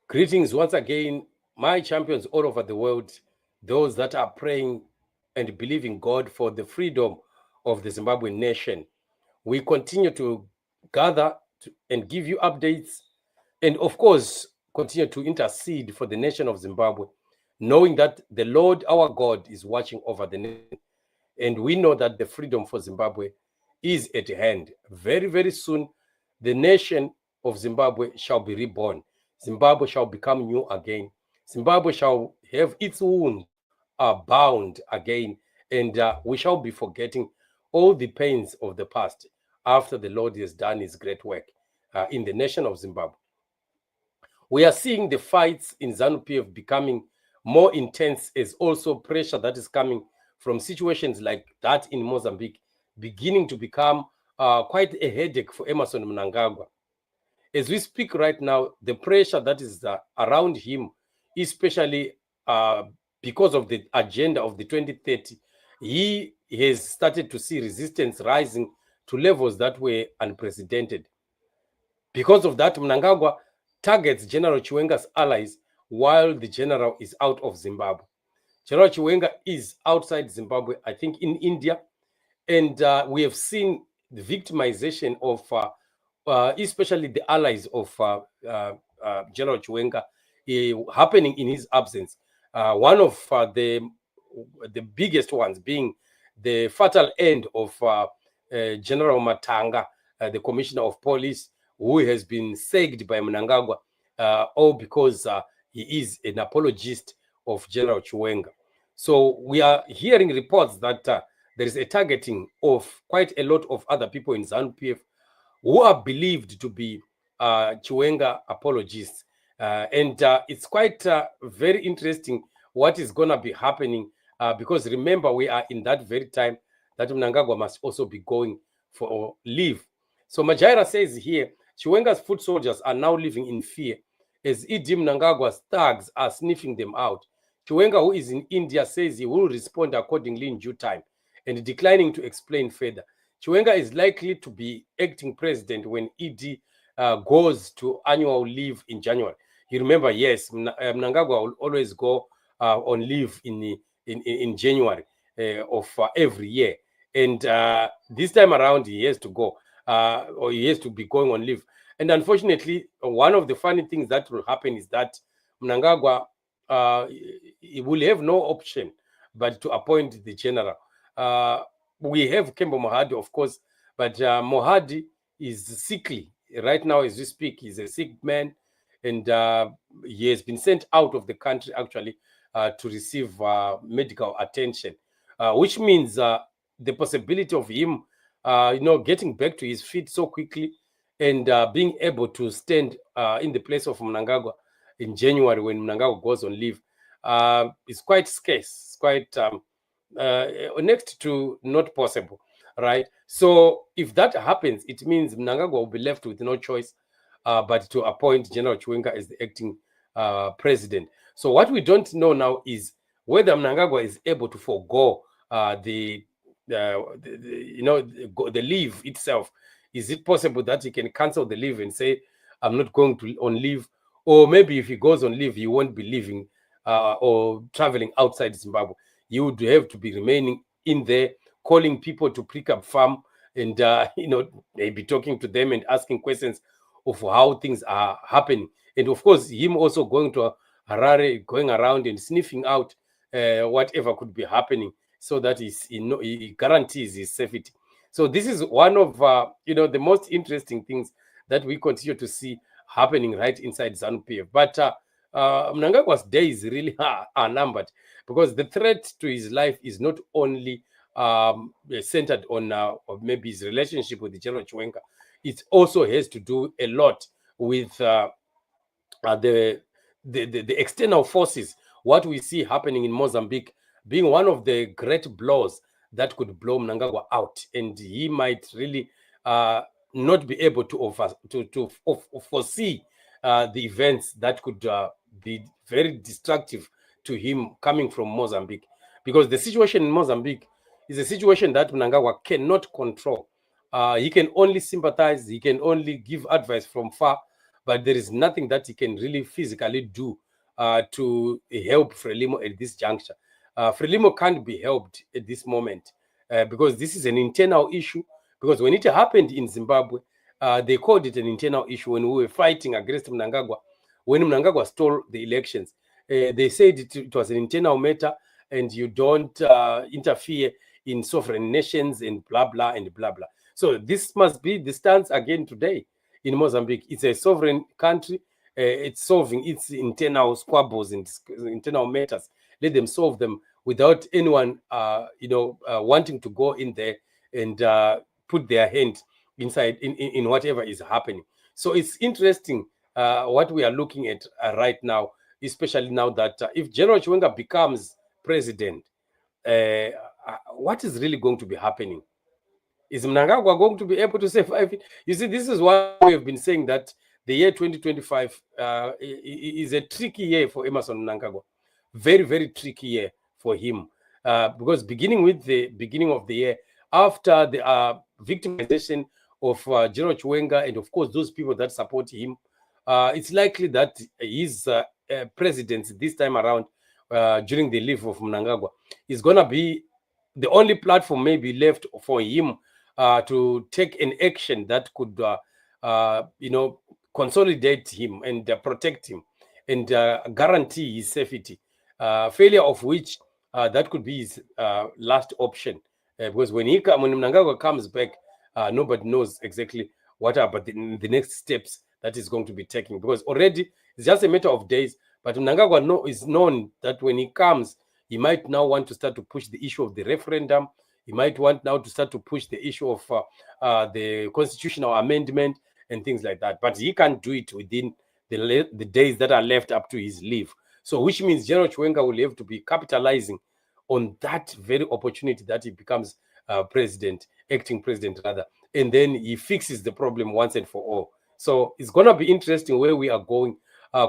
Greetings once again, my champions all over the world, those that are praying and believing God for the freedom of the Zimbabwean nation. We continue to gather and give you updates, and of course, continue to intercede for the nation of Zimbabwe, knowing that the Lord our God is watching over the nation. And we know that the freedom for Zimbabwe is at hand. Very, very soon, the nation of Zimbabwe shall be reborn. Zimbabwe shall become new again. Zimbabwe shall have its wounds bound again, and we shall be forgetting all the pains of the past after the Lord has done his great work in the nation of Zimbabwe. We are seeing the fights in Zanu PF becoming more intense, as also pressure that is coming from situations like that in Mozambique beginning to become quite a headache for Emmerson Mnangagwa. As we speak right now, the pressure that is around him, especially because of the agenda of the 2030, he has started to see resistance rising to levels that were unprecedented. Because of that, Mnangagwa targets General Chiwenga's allies while the general is out of Zimbabwe. General Chiwenga is outside Zimbabwe, I think in India, and we have seen the victimization of especially the allies of General Chiwenga happening in his absence. One of the biggest ones being the fatal end of General Matanga, the Commissioner of Police, who has been sacked by Mnangagwa, all because he is an apologist of General Chiwenga. So we are hearing reports that there is a targeting of quite a lot of other people in Zanu PF who are believed to be Chiwenga apologists. And it's quite very interesting what is going to be happening because remember, we are in that very time that Mnangagwa must also be going for leave. So Majaira says here, Chiwenga's foot soldiers are now living in fear as Idi Mnangagwa's thugs are sniffing them out. Chiwenga, who is in India, says he will respond accordingly in due time and declining to explain further. Chiwenga is likely to be acting president when Idi goes to annual leave in January. You remember, yes, Mnangagwa will always go on leave in January of every year. And this time around, he has to go or he has to be going on leave. And unfortunately, one of the funny things that will happen is that Mnangagwa he will have no option but to appoint the general. We have Kembo Mohadi, of course, but Mohadi is sickly. Right now, as we speak, he's a sick man, and he has been sent out of the country, actually, to receive medical attention, which means the possibility of him, getting back to his feet so quickly and being able to stand in the place of Mnangagwa in January when Mnangagwa goes on leave is quite scarce. It's quite next to not possible, right? So if that happens, it means Mnangagwa will be left with no choice but to appoint General Chiwenga as the acting president. So what we don't know now is whether Mnangagwa is able to forego the leave itself. Is it possible that he can cancel the leave and say, I'm not going to on leave? Or maybe if he goes on leave, he won't be leaving or traveling outside Zimbabwe. You would have to be remaining in there, calling people to pick up farm and, maybe talking to them and asking questions of how things are happening. And of course, him also going to Harare, going around and sniffing out whatever could be happening so that he guarantees his safety. So this is one of, the most interesting things that we continue to see happening right inside Zanu PF. But Mnangagwa's days really are numbered because the threat to his life is not only centered on maybe his relationship with the General Chiwenga. It also has to do a lot with the external forces. What we see happening in Mozambique being one of the great blows that could blow Mnangagwa out, and he might really not be able to foresee the events that could be very destructive to him coming from Mozambique, because the situation in Mozambique is a situation that Mnangagwa cannot control. He can only sympathize, he can only give advice from far, but there is nothing that he can really physically do to help Frelimo at this juncture. Frelimo can't be helped at this moment because this is an internal issue. Because when it happened in Zimbabwe, they called it an internal issue when we were fighting against Mnangagwa. When Mnangagwa stole the elections, they said it was an internal matter and you don't interfere in sovereign nations and blah, blah, and blah, blah. So this must be the stance again today in Mozambique. It's a sovereign country. It's solving its internal squabbles and internal matters. Let them solve them without anyone, wanting to go in there and put their hand inside in whatever is happening. So it's interesting what we are looking at right now, especially now that if General Chiwenga becomes president, what is really going to be happening? Is Mnangagwa going to be able to survive it? You see, this is why we have been saying that the year 2025 is a tricky year for Emmerson Mnangagwa. Very, very tricky year for him. Because beginning with the beginning of the year, after the victimization of General Chiwenga and, of course, those people that support him, it's likely that his presidency this time around, during the leave of Mnangagwa, is going to be the only platform maybe left for him to take an action that could, consolidate him and protect him and guarantee his safety. Failure of which that could be his last option, because when Mnangagwa comes back, nobody knows exactly what are the next steps that is going to be taken, because already it's just a matter of days. But Mnangagwa is known that when he comes, he might now want to start to push the issue of the referendum. He might want now to start to push the issue of the constitutional amendment and things like that. But he can't do it within the days that are left up to his leave. So which means General Chiwenga will have to be capitalizing on that very opportunity that he becomes acting president rather, and then he fixes the problem once and for all. So it's going to be interesting where we are going.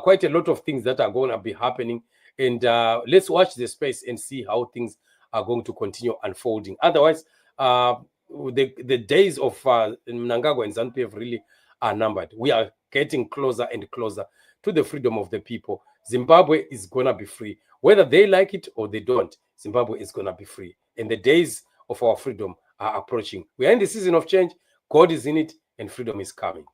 Quite a lot of things that are going to be happening. And let's watch the space and see how things are going to continue unfolding. Otherwise, the days of Mnangagwa and Zanu PF really are numbered. We are getting closer and closer to the freedom of the people. Zimbabwe is going to be free. Whether they like it or they don't, Zimbabwe is going to be free. And the days of our freedom are approaching. We are in the season of change. God is in it, and freedom is coming.